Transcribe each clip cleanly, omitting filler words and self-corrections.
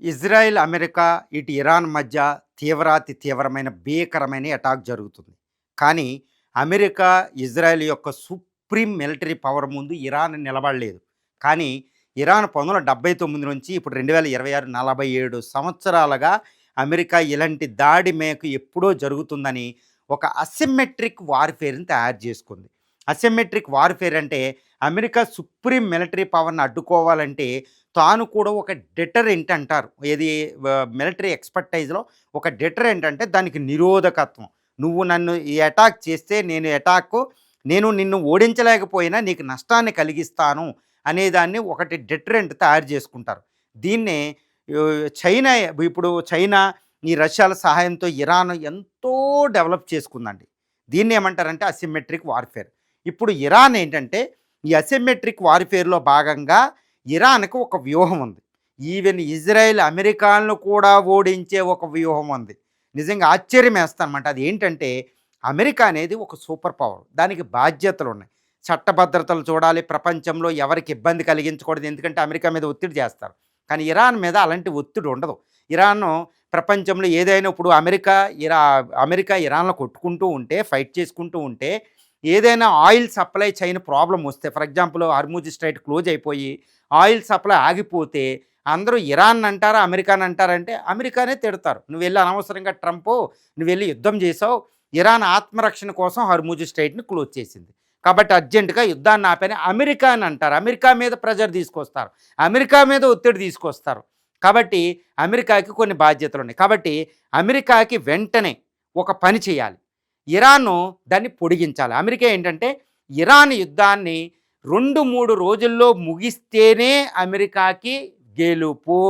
Israel, America, ఇటు Iran మధ్య తీవ్రాతి తీవ్రమైన భీకరమైన అటాక్ జరుగుతుంది. కానీ అమెరికా, ఇజ్రాయెల్ యొక్క సుప్రీం మిలిటరీ పవర్ ముందు ఇరాన్ నిలబడలేదు. కానీ ఇరాన్ 1979 నుంచి ఇప్పుడు 2026 47 సంవత్సరాలుగా అమెరికా ఇలాంటి దాడి మేకు ఎప్పుడో జరుగుతుందని ఒక అసిమెట్రిక్ వార్‌ఫేర్‌ని తయారు చేసుకుంది. అసిమెట్రిక్ వార్‌ఫేర్ అంటే అమెరికా సుప్రీం మిలిటరీ పవర్‌ని అడ్డుకోవాలంటే తాను కూడా ఒక డెటరెంట్ అంటారు. ఏది మిలిటరీ ఎక్స్‌పర్టైజ్‌లో ఒక డెటరెంట్ అంటే దానికి నిరోధకత్వం. నువ్వు నన్ను ఈ అటాక్ చేస్తే నేను నిన్ను ఓడించలేకపోయినా నీకు నష్టాన్ని కలిగిస్తాను అనేదాన్ని ఒకటి డెటరెంట్ తయారు చేసుకుంటారు. దీన్నే చైనా ఇప్పుడు ఈ రష్యాల సహాయంతో ఇరాన్ ఎంతో డెవలప్ చేసుకుందండి. దీన్నేమంటారంటే అసిమెట్రిక్ వార్‌ఫేర్. ఇప్పుడు ఇరాన్ ఏంటంటే ఈ అసిమెట్రిక్ వార్‌ఫేర్‌లో భాగంగా ఇరాన్‌కి ఒక వ్యూహం ఉంది. ఈవెన్ ఇజ్రాయెల్, అమెరికాలను కూడా ఓడించే ఒక వ్యూహం ఉంది. నిజంగా ఆశ్చర్యమేస్తదనమాట. అదేంటంటే అమెరికా అనేది ఒక సూపర్ పవర్. దానికి బాధ్యతలున్నాయి. చట్టభద్రతలు చూడాలి, ప్రపంచంలో ఎవరికి ఇబ్బంది కలిగించకూడదు. ఎందుకంటే అమెరికా మీద ఒత్తిడి చేస్తారు. కానీ ఇరాన్ మీద అలాంటి ఒత్తిడి ఉండదు. ఇరాను ప్రపంచంలో ఏదైనా ఇప్పుడు అమెరికా ఇరాన్‌లో కొట్టుకుంటూ ఉంటే, ఫైట్ చేసుకుంటూ ఉంటే ఏదైనా ఆయిల్ సప్లై చైన్ ప్రాబ్లమ్ వస్తే, for example Hormuz straight close అయిపోయి ఆయిల్ సప్లై ఆగిపోతే అందరూ ఇరాన్ అంటారా, అమెరికాని అంటారంటే అమెరికానే తిడతారు. నువ్వెళ్ళి అనవసరంగా నువ్వెళ్ళి యుద్ధం చేసావు. ఇరాన్ ఆత్మరక్షణ కోసం హార్ముజ్ స్ట్రైట్‌ని క్లోజ్ చేసింది. కాబట్టి అర్జెంట్‌గా యుద్ధాన్ని ఆపని అమెరికా అని అంటారు. అమెరికా మీద ప్రెషర్ తీసుకొస్తారు. అమెరికా మీద ఒత్తిడి తీసుకొస్తారు. కాబట్టి అమెరికాకి కొన్ని బాధ్యతలున్నాయి. కాబట్టి అమెరికాకి వెంటనే ఒక పని చేయాలి. ఇరాను దాన్ని పొడిగించాలి. అమెరికా ఏంటంటే ఇరాన్ యుద్ధాన్ని 2, 3 రోజుల్లో ముగిస్తేనే అమెరికాకి గెలుపు.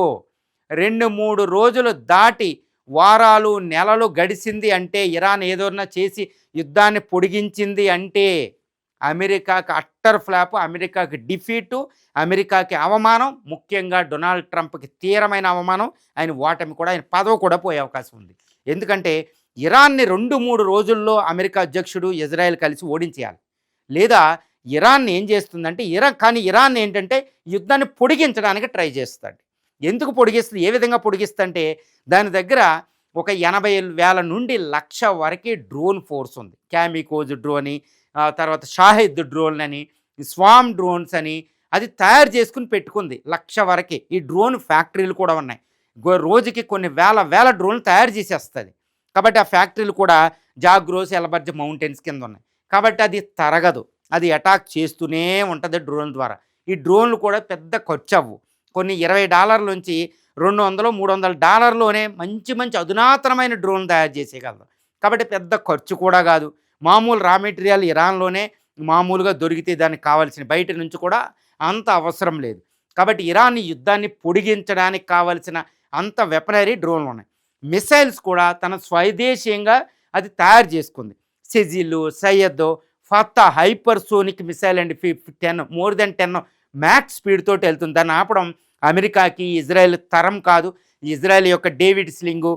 2, 3 రోజులు దాటి వారాలు, నెలలు గడిచింది అంటే ఇరాన్ ఏదైనా చేసి యుద్ధాన్ని పొడిగించింది అంటే అమెరికాకి అట్టర్ ఫ్లాప్, అమెరికాకి డిఫీటు, అమెరికాకి అవమానం, ముఖ్యంగా డొనాల్డ్ ట్రంప్‌కి తీవ్రమైన అవమానం. ఆయన పదవి కూడా పోయే అవకాశం ఉంది. ఎందుకంటే ఇరాన్‌ని 2, 3 రోజుల్లో అమెరికా అధ్యక్షుడు ఇజ్రాయెల్ కలిసి ఓడించేయాలి. లేదా ఇరాన్ ఏం చేస్తుందంటే ఇరాన్ ఏంటంటే యుద్ధాన్ని పొడిగించడానికి ట్రై చేస్తాడు. ఎందుకు పొడిగిస్తుంది? ఏ విధంగా పొడిగిస్తుందంటే దాని దగ్గర ఒక 80,000 నుండి 1,00,000 వరకే డ్రోన్ ఫోర్స్ ఉంది. క్యామికోజ్ డ్రోన్, తర్వాత షాహిద్ డ్రోన్ అని, స్వామ్ డ్రోన్స్ అని అది తయారు చేసుకుని పెట్టుకుంది. 1,00,000 వరకే. ఈ డ్రోన్ ఫ్యాక్టరీలు కూడా ఉన్నాయి. రోజుకి కొన్ని వేల డ్రోన్లు తయారు చేసేస్తుంది. కాబట్టి ఆ ఫ్యాక్టరీలు కూడా జాగ్రోస్, ఎల్బర్జ్ మౌంటైన్స్ కింద ఉన్నాయి. కాబట్టి అది తరగదు. అది అటాక్ చేస్తూనే ఉంటుంది డ్రోన్ ద్వారా. ఈ డ్రోన్లు కూడా పెద్ద ఖర్చు అవ్వు. కొన్ని $20 నుంచి $200, $300లోనే మంచి అధునాతనమైన డ్రోన్ తయారు చేసేయగలదు. కాబట్టి పెద్ద ఖర్చు కూడా కాదు. మామూలు రా మెటీరియల్ ఇరాన్లోనే మామూలుగా దొరికితే దానికి కావాల్సిన బయట నుంచి కూడా అంత అవసరం లేదు. కాబట్టి ఇరాన్ యుద్ధాన్ని పొడిగించడానికి కావలసిన అంత వెపనరీ డ్రోన్లు ఉన్నాయి. మిసైల్స్ కూడా తన స్వదేశీయంగా అది తయారు చేసుకుంది. Sejjil, Sayyad, Fattah hypersonic missile and 10 more than 10 mach speed తోటి వెళ్తుంది. దాన్ని ఆపడం అమెరికాకి, ఇజ్రాయెల్ తరం కాదు. ఇజ్రాయెల్ యొక్క డేవిడ్ స్లింగు,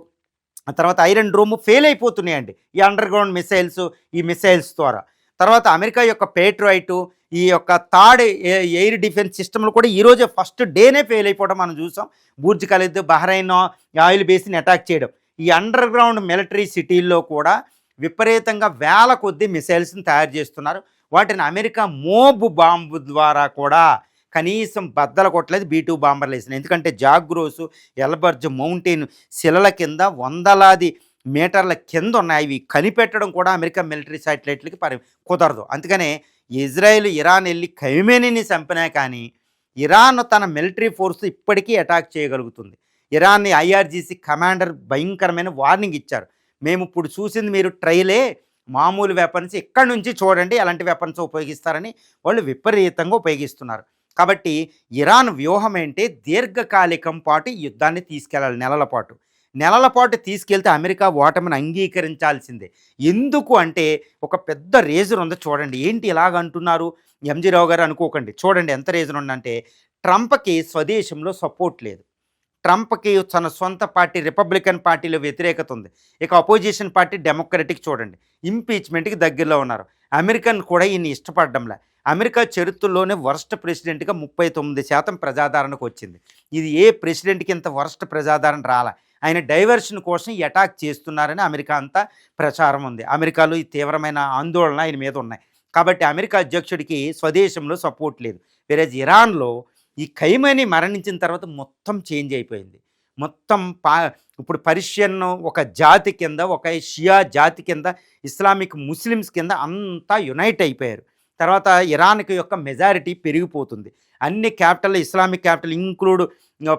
ఆ తర్వాత ఐరన్ డ్రోమ్ ఫెయిల్ అయిపోతున్నాయండి ఈ అండర్ గ్రౌండ్ మిసైల్స్ ద్వారా. తర్వాత అమెరికా యొక్క పేట్రాయిట్, ఈ యొక్క థర్డ్ ఎయిర్ డిఫెన్స్ సిస్టమ్లు కూడా ఈరోజే ఫస్ట్ డేనే ఫెయిల్ అయిపోవడం మనం చూసాం. బుర్జ్ ఖలీద్, బహ్రైన్ ఆయిల్ బేస్ని అటాక్ చేయడం. ఈ అండర్ గ్రౌండ్ మిలిటరీ సిటీల్లో కూడా విపరీతంగా వేల కొద్దీ మిసైల్స్ని తయారు చేస్తున్నారు. వాటిని అమెరికా మోబ్ బాంబు ద్వారా కూడా కనీసం బద్దలు కొట్టలేదు. B-2 బాంబర్లు వేసినాయి. ఎందుకంటే జాగ్రోసు, ఎల్బర్జ్ మౌంటైన్ శిలల కింద వందలాది మీటర్ల కింద ఉన్నాయి. ఇవి కనిపెట్టడం కూడా అమెరికా మిలిటరీ శాటిలైట్లకి కుదరదు. అందుకనే ఇజ్రాయెల్, ఇరాన్ వెళ్ళి ఖైమేనీని చంపినా కానీ ఇరాన్ తన మిలిటరీ ఫోర్స్ ఇప్పటికీ అటాక్ చేయగలుగుతుంది. ఇరాన్ని IRGC కమాండర్ భయంకరమైన వార్నింగ్ ఇచ్చారు. మేము ఇప్పుడు చూసింది మీరు ట్రైలే, మామూలు వెపన్స్ ఇక్కడి నుంచి చూడండి ఎలాంటి వెపన్స్ ఉపయోగిస్తారని వాళ్ళు విపరీతంగా ఉపయోగిస్తున్నారు. కాబట్టి ఇరాన్ వ్యూహం ఏంటి? దీర్ఘకాలికం పాటు యుద్ధాన్ని తీసుకెళ్ళాలి. నెలల పాటు తీసుకెళ్తే అమెరికా ఓటమిని అంగీకరించాల్సిందే. ఎందుకు అంటే ఒక పెద్ద రీజన్ ఉంది చూడండి. ఏంటి ఇలాగ అంటున్నారు MG రావు గారు అనుకోకండి. చూడండి ఎంత రీజన్ ఉందంటే ట్రంప్కి స్వదేశంలో సపోర్ట్ లేదు. ట్రంప్‌కి తన సొంత పార్టీ రిపబ్లికన్ పార్టీలో వ్యతిరేకత ఉంది. ఇక అపోజిషన్ పార్టీ డెమోక్రటిక్ చూడండి. ఇంపీచ్‌మెంట్‌కి దగ్గరలో ఉన్నారు. అమెరికన్ కూడా ఈయన్ని ఇష్టపడడంలే. అమెరికా చరిత్రలోనే వరస్ట్ ప్రెసిడెంట్‌గా 39% ప్రజాదరణకొచ్చింది. ఇది ఏ ప్రెసిడెంట్‌కి ఇంత వరస్ట్ ప్రజాదరణ రాలా. ఆయన డైవర్షన్ కోసం ఈ అటాక్ చేస్తున్నారని అమెరికా అంతా ప్రచారం ఉంది. అమెరికాలో ఈ తీవ్రమైన ఆందోళన ఆయన మీద ఉన్నాయి. కాబట్టి అమెరికా అధ్యక్షుడికి స్వదేశంలో సపోర్ట్ లేదు. వేరేజ్ ఇరాన్‌లో ఈ ఖైమనీ మరణించిన తర్వాత మొత్తం చేంజ్ అయిపోయింది. మొత్తం ఇప్పుడు పర్షియన్ ఒక జాతి కింద, ఒక షియా జాతి కింద, ఇస్లామిక్ ముస్లిమ్స్ కింద అంతా యునైట్ అయిపోయారు. తర్వాత ఇరాన్‌కి యొక్క మెజారిటీ పెరిగిపోతుంది. అన్ని క్యాపిటల్ ఇస్లామిక్ క్యాపిటల్ ఇంక్లూడ్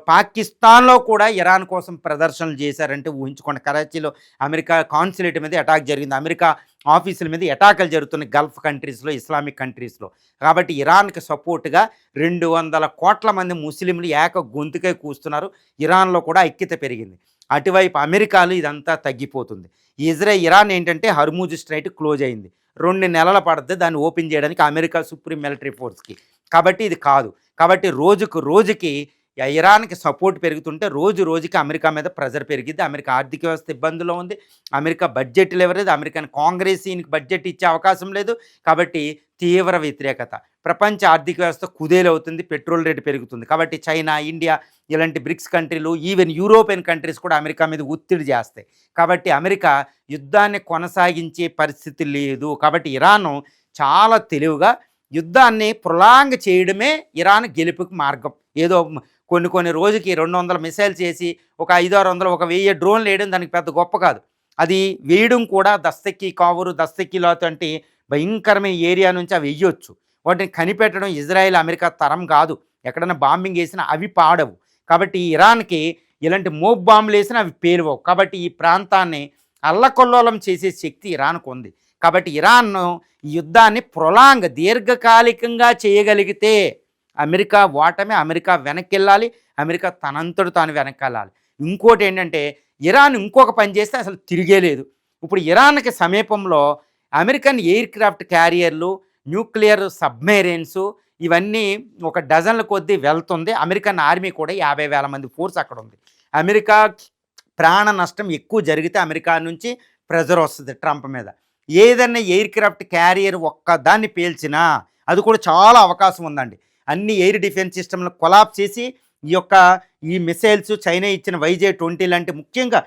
పాకిస్తాన్‌లో కూడా ఇరాన్ కోసం ప్రదర్శనలు చేశారంటే ఊహించుకోండి. కరాచీలో అమెరికా కాన్సులేట్ మీద అటాక్ జరిగింది. అమెరికా ఆఫీసుల మీద అటాకులు జరుగుతున్నాయి గల్ఫ్ కంట్రీస్‌లో, ఇస్లామిక్ కంట్రీస్‌లో. కాబట్టి ఇరాన్‌కి సపోర్ట్‌గా 200 కోట్ల మంది ముస్లింలు ఏక గొంతుకై కూస్తున్నారు. ఇరాన్‌లో కూడా ఐక్యత పెరిగింది. అటువైపు అమెరికాలో ఇదంతా తగ్గిపోతుంది. ఇరాన్ ఏంటంటే హర్మూజ్ స్ట్రైట్ క్లోజ్ అయింది. 2 నెలలు పడుద్ది దాన్ని ఓపెన్ చేయడానికి అమెరికా సుప్రీం మిలిటరీ ఫోర్స్‌కి. కాబట్టి ఇది కాదు. కాబట్టి రోజుకు రోజుకి ఇరాన్‌కి సపోర్ట్ పెరుగుతుంటే రోజు రోజుకి అమెరికా మీద ప్రెజర్ పెరిగిద్ది. అమెరికా ఆర్థిక వ్యవస్థ ఇబ్బందులో ఉంది. అమెరికా బడ్జెట్లు ఇవ్వలేదు. అమెరికన్ కాంగ్రెస్ ఈయనకి బడ్జెట్ ఇచ్చే అవకాశం లేదు. కాబట్టి తీవ్ర వ్యతిరేకత. ప్రపంచ ఆర్థిక వ్యవస్థ కుదేలవుతుంది. పెట్రోల్ రేటు పెరుగుతుంది. కాబట్టి చైనా, ఇండియా ఇలాంటి బ్రిక్స్ కంట్రీలు, ఈవెన్ యూరోపియన్ కంట్రీస్ కూడా అమెరికా మీద ఒత్తిడి చేస్తాయి. కాబట్టి అమెరికా యుద్ధాన్ని కొనసాగించే పరిస్థితి లేదు. కాబట్టి ఇరాన్ చాలా తెలివిగా యుద్ధాన్ని ప్రొలాంగ్ చేయడమే ఇరాన్ గెలుపుకి మార్గం. ఏదో కొన్ని రోజుకి 200 మిసైల్స్ చేసి ఒక 500-600 ఒక 1000 డ్రోన్లు వేయడం దానికి పెద్ద గొప్ప కాదు. అది వేయడం కూడా దస్తకి కావురు, దస్తకి లాతు అంటే భయంకరమైన ఏరియా నుంచి అవి వెయ్యొచ్చు. వాటిని కనిపెట్టడం ఇజ్రాయెల్, అమెరికా తరం కాదు. ఎక్కడైనా బాంబింగ్ వేసినా అవి పాడవు. కాబట్టి ఇరాన్కి ఇలాంటి మోబ్ బాంబులు వేసినా అవి పేలువవు. కాబట్టి ఈ ప్రాంతాన్ని అల్లకొల్లోలం చేసే శక్తి ఇరాన్కు ఉంది. కాబట్టి ఇరాన్ను ఈ యుద్ధాన్ని దీర్ఘకాలికంగా చేయగలిగితే అమెరికా ఓటమి, అమెరికా వెనక్కెళ్ళాలి, అమెరికా తనంతట తాను వెనక్కెళ్ళాలి. ఇంకోటి ఏంటంటే ఇరాన్ ఇంకొక పని చేస్తే అసలు తిరిగే లేదు. ఇప్పుడు ఇరాన్కి సమీపంలో అమెరికన్ ఎయిర్ క్రాఫ్ట్ క్యారియర్లు, న్యూక్లియర్ సబ్మెరైన్స్ ఇవన్నీ ఒక డజన్ల కొద్దీ వెళ్తుంది. అమెరికన్ ఆర్మీ కూడా 50,000 మంది ఫోర్స్ అక్కడ ఉంది. అమెరికా ప్రాణ నష్టం ఎక్కువ జరిగితే అమెరికా నుంచి ప్రెజర్ వస్తుంది ట్రంప్ మీద. ఏదన్నా ఎయిర్ క్రాఫ్ట్ క్యారియర్ ఒక్కదాన్ని పేల్చినా అది కూడా చాలా అవకాశం ఉందండి. అన్ని ఎయిర్ డిఫెన్స్ సిస్టమ్లు కొలాప్స్ చేసి ఈ మిసైల్స్ చైనా ఇచ్చిన YJ-20 లాంటి ముఖ్యంగా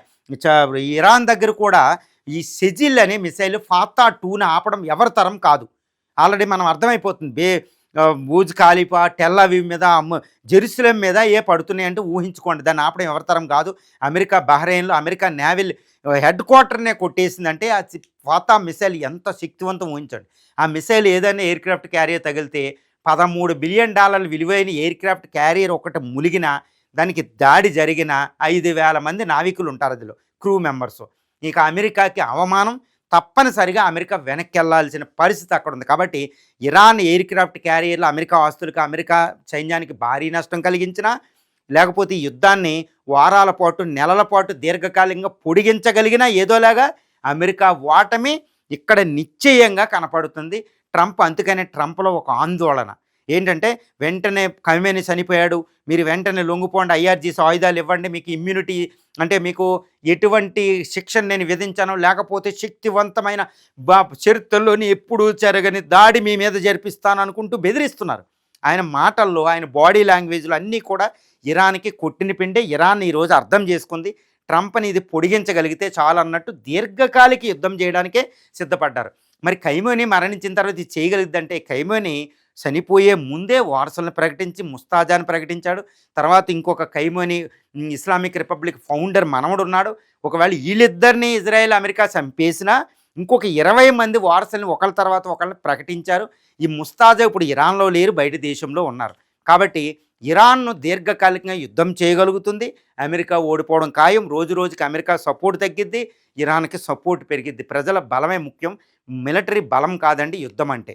ఇరాన్ దగ్గర కూడా ఈ సెజిల్ అనే మిసైల్ ఫాతా 2ని ఆపడం ఎవరి తరం కాదు. ఆల్రెడీ మనం అర్థమైపోతుంది. బూజ్ ఖాలిఫా, టెల్ అవీవ్ మీద, జెరూసలేం మీద పడుతున్నాయంటే ఊహించుకోండి. దాన్ని ఆపడం ఎవరి తరం కాదు. అమెరికా బహ్రెయిన్లో అమెరికా నేవల్ హెడ్ క్వార్టర్నే కొట్టేసిందంటే ఆ ఫాతా మిసైల్ ఎంత శక్తివంతం ఊహించండి. ఆ మిసైల్ ఏదైనా ఎయిర్ క్రాఫ్ట్ క్యారియర్ తగిలితే $13 బిలియన్ విలువైన ఎయిర్ క్రాఫ్ట్ క్యారియర్ ఒకటి ములిగిన, దానికి దాడి జరిగిన 5,000 మంది నావికులు ఉంటారు అందులో, క్రూ మెంబర్స్. ఇక అమెరికాకి అవమానం. తప్పనిసరిగా అమెరికా వెనక్కి వెళ్లాల్సిన పరిస్థితి అక్కడ ఉంది. కాబట్టి ఇరాన్ ఎయిర్ క్రాఫ్ట్ క్యారియర్లు అమెరికా ఆస్తులకు, అమెరికా సైన్యానికి భారీ నష్టం కలిగించినా, లేకపోతే ఈ యుద్ధాన్ని వారాల పాటు, నెలల పాటు దీర్ఘకాలికంగా పొడిగించగలిగినా ఏదోలాగా అమెరికా ఓటమి ఇక్కడ నిశ్చయంగా కనపడుతుంది. ట్రంప్ అందుకనే ట్రంప్లో ఒక ఆందోళన ఏంటంటే, వెంటనే ఖమేనీ చనిపోయాడు, మీరు వెంటనే లొంగిపోండి, IRGC ఆయుధాలు ఇవ్వండి, మీకు ఇమ్యూనిటీ అంటే మీకు ఎటువంటి శిక్షను నేను విధించాను, లేకపోతే శక్తివంతమైన చరిత్రలోని ఎప్పుడూ జరగని దాడి మీ మీద జరిపిస్తాను అనుకుంటూ బెదిరిస్తున్నారు. ఆయన మాటల్లో, ఆయన బాడీ లాంగ్వేజ్లో అన్నీ కూడా ఇరాన్కి కొట్టిన పిండే. ఇరాన్ ఈరోజు అర్థం చేసుకుంది, ట్రంప్ని ఇది పొడిగించగలిగితే చాలు అన్నట్టు దీర్ఘకాలిక యుద్ధం చేయడానికే సిద్ధపడ్డారు. మరి ఖైమనీ మరణించిన తర్వాత ఇది చేయగలిగిద్దంటే, ఖైమనీ చనిపోయే ముందే వారసులను ప్రకటించి ముస్తాజాని ప్రకటించాడు. తర్వాత ఇంకొక ఖైమనీ ఇస్లామిక్ రిపబ్లిక్ ఫౌండర్ మనవడు ఉన్నాడు. ఒకవేళ వీళ్ళిద్దరిని ఇజ్రాయెల్, అమెరికా చంపేసినా ఇంకొక 20 మంది వారసులను ఒకళ్ళ తర్వాత ఒకళ్ళని ప్రకటించారు. ఈ ముస్తాజా ఇప్పుడు ఇరాన్లో లేరు, బయట దేశంలో ఉన్నారు. కాబట్టి ఇరాన్ను దీర్ఘకాలికంగా యుద్ధం చేయగలుగుతుంది. అమెరికా ఓడిపోవడం ఖాయం. రోజు రోజుకి అమెరికా సపోర్ట్ తగ్గిద్ది, ఇరాన్కి సపోర్ట్ పెరిగిద్ది. ప్రజల బలమే ముఖ్యం, మిలిటరీ బలం కాదండి యుద్ధం అంటే.